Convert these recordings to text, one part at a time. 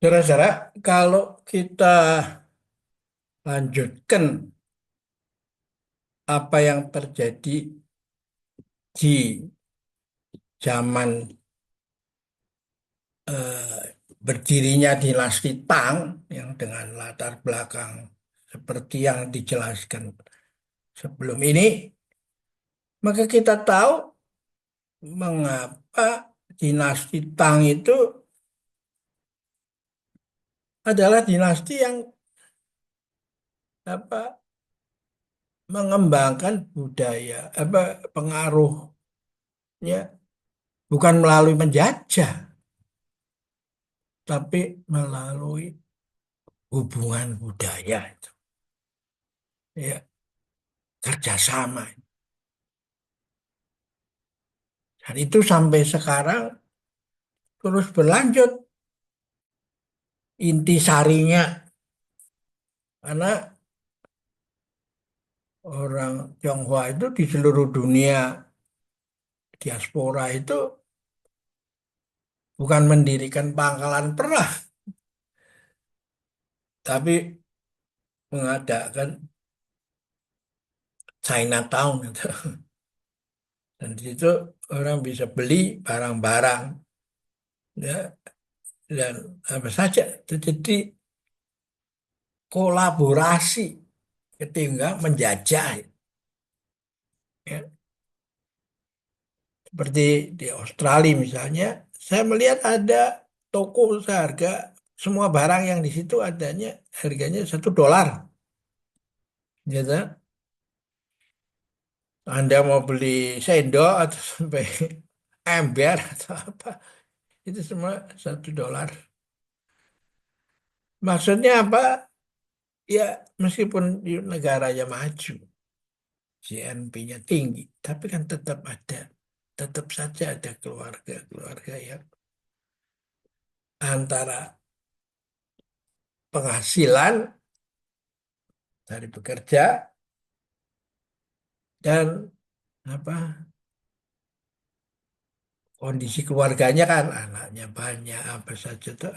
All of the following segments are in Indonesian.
Saudara-saudara, kalau kita lanjutkan apa yang terjadi di zaman berdirinya dinasti Tang yang dengan latar belakang seperti yang dijelaskan sebelum ini, maka kita tahu mengapa dinasti Tang itu adalah dinasti yang apa mengembangkan budaya pengaruhnya bukan melalui menjajah tapi melalui hubungan budaya itu ya kerjasama dan itu sampai sekarang terus berlanjut intisarinya karena orang Tionghoa itu di seluruh dunia diaspora itu bukan mendirikan pangkalan perang tapi mengadakan Chinatown gitu. Dan di situ orang bisa beli barang-barang ya dan apa saja. Jadi kolaborasi ketimbang menjajah ya. Seperti di Australia misalnya, saya melihat ada toko seharga semua barang yang di situ adanya harganya $1. Gitu. Anda mau beli sendok atau sampai ember atau apa, itu semua $1. Maksudnya apa? Ya, meskipun di negaranya maju, GNP-nya tinggi, tapi kan tetap saja ada keluarga-keluarga yang antara penghasilan dari bekerja dan apa kondisi keluarganya kan anaknya banyak apa saja tuh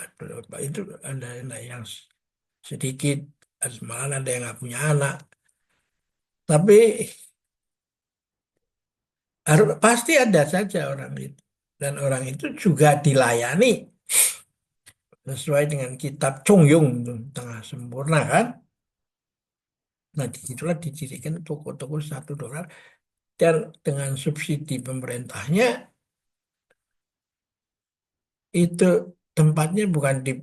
itu ada anak yang sedikit malah ada yang nggak punya anak tapi harus pasti ada saja orang itu dan orang itu juga dilayani sesuai dengan kitab Chung Yung tuh, tengah sempurna kan. Nah, disitulah didirikan toko-toko $1 dan dengan subsidi pemerintahnya itu tempatnya bukan di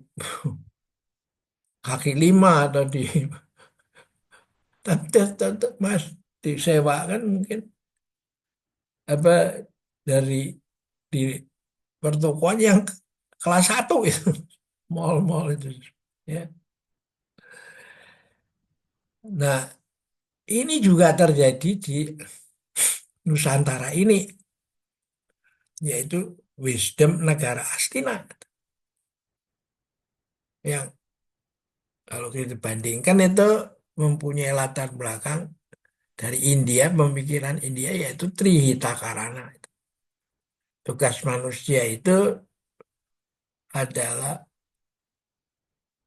kaki lima atau di mas disewa kan mungkin apa dari di pertokoan yang kelas satu itu mall-mall itu ya. Nah, ini juga terjadi di Nusantara ini yaitu Wisdom Negara Astina yang kalau kita bandingkan itu mempunyai latar belakang dari India, pemikiran India yaitu Trihita Karana. Tugas manusia itu adalah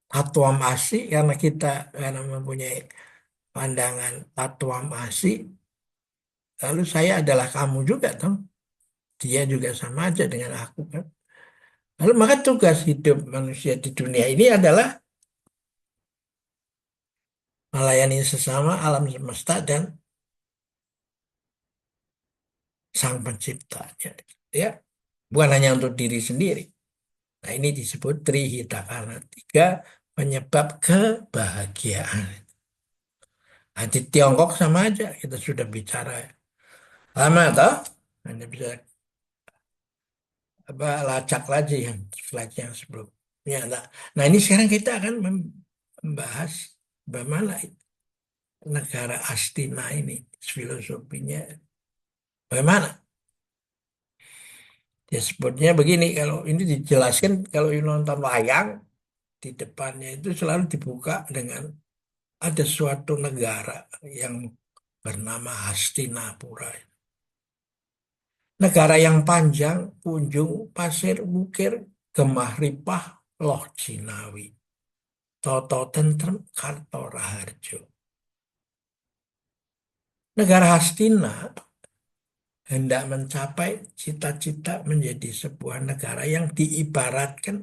Tatwam Asi karena kita karena mempunyai pandangan Tatwam Asi, lalu saya adalah kamu juga toh. Dia juga sama aja dengan aku kan. Lalu maka tugas hidup manusia di dunia ini adalah melayani sesama alam semesta dan sang penciptanya. Ya, bukan hanya untuk diri sendiri. Nah, ini disebut Trihita karena tiga penyebab kebahagiaan. Nah, di Tiongkok sama aja, kita sudah bicara lama toh. Anda bisa apa lacak lagi yang slide yang sebelumnya. Nah, ini sekarang kita akan membahas bagaimana negara Astina ini filosofinya bagaimana. Ya sebutnya begini, kalau ini dijelaskan kalau ini nonton wayang di depannya itu selalu dibuka dengan ada suatu negara yang bernama Hastinapura. Negara yang panjang, kunjung, pasir, bukir, gemah ripah, Loh Jinawi, Toto Tentrem, Karto Raharjo. Negara Hastina hendak mencapai cita-cita menjadi sebuah negara yang diibaratkan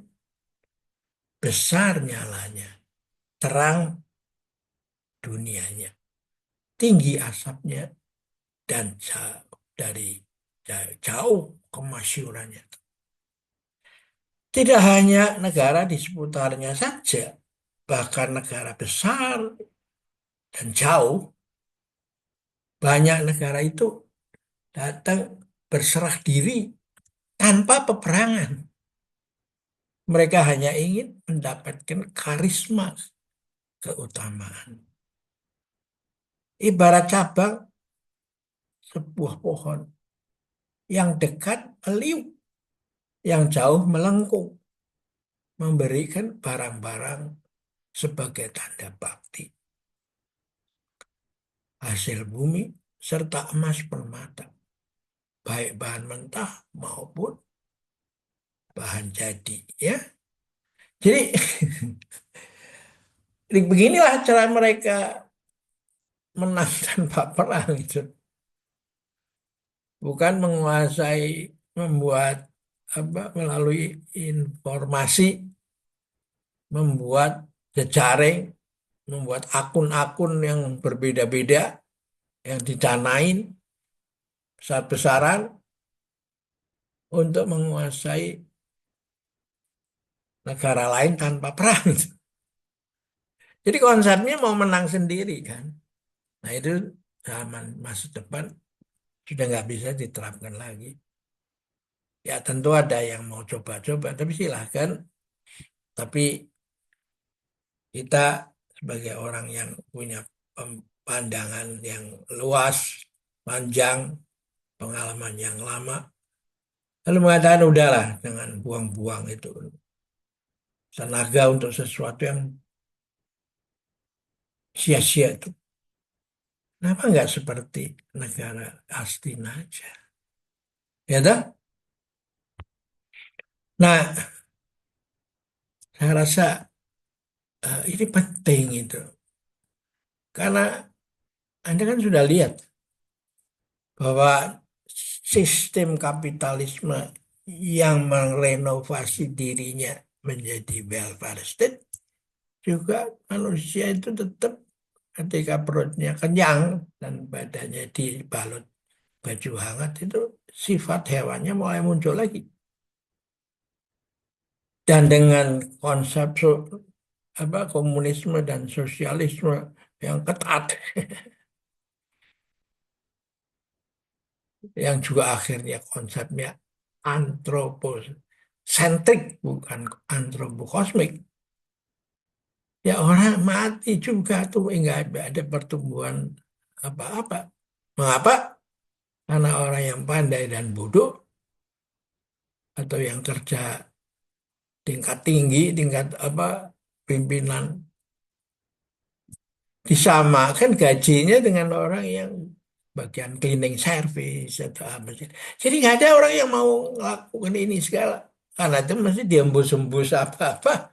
besar nyalanya, terang dunianya, tinggi asapnya, dan jauh dari jauh kemasyurannya. Tidak hanya negara di seputarnya saja, bahkan negara besar dan jauh, banyak negara itu datang berserah diri tanpa peperangan. Mereka hanya ingin mendapatkan karisma keutamaan. Ibarat cabang sebuah pohon yang dekat meliuk, yang jauh melengkung, memberikan barang-barang sebagai tanda bakti. Hasil bumi serta emas permata, baik bahan mentah maupun bahan jadi. Ya, jadi beginilah cara mereka menang tanpa perang itu. Bukan menguasai, membuat apa melalui informasi, membuat jejaring, membuat akun-akun yang berbeda-beda yang didanain besar-besaran untuk menguasai negara lain tanpa perang. Jadi konsepnya mau menang sendiri kan. Nah itu zaman masa depan sudah nggak bisa diterapkan lagi. Ya tentu ada yang mau coba-coba, tapi silahkan. Tapi kita sebagai orang yang punya pandangan yang luas, panjang, pengalaman yang lama, lalu mengatakan udahlah dengan buang-buang itu tenaga untuk sesuatu yang sia-sia itu. Kenapa nggak seperti negara Astina aja? Ya dah. Nah, saya rasa ini penting itu. Karena Anda kan sudah lihat bahwa sistem kapitalisme yang merenovasi dirinya menjadi welfare state juga manusia itu tetap ketika perutnya kenyang dan badannya dibalut baju hangat itu sifat hewannya mulai muncul lagi. Dan dengan konsep komunisme dan sosialisme yang ketat, yang juga akhirnya konsepnya antroposentrik bukan antropokosmik, ya orang mati juga tuh nggak ada pertumbuhan apa-apa. Mengapa? Karena orang yang pandai dan bodoh atau yang kerja tingkat tinggi, tingkat apa pimpinan disamakan gajinya dengan orang yang bagian cleaning service atau apa sih. Jadi nggak ada orang yang mau ngelakukan ini segala. Karena itu mesti diembus-embus apa-apa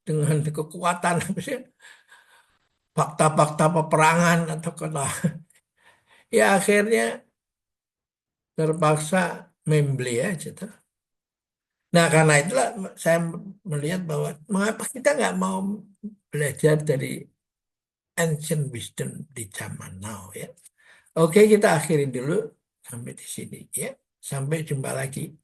dengan kekuatan apa sih, fakta-fakta peperangan atau kata. Ya akhirnya terpaksa membeli aja tuh. Nah karena itulah saya melihat bahwa mengapa kita nggak mau belajar dari ancient wisdom di zaman now ya. Oke, kita akhiri dulu sampai di sini ya. Sampai jumpa lagi.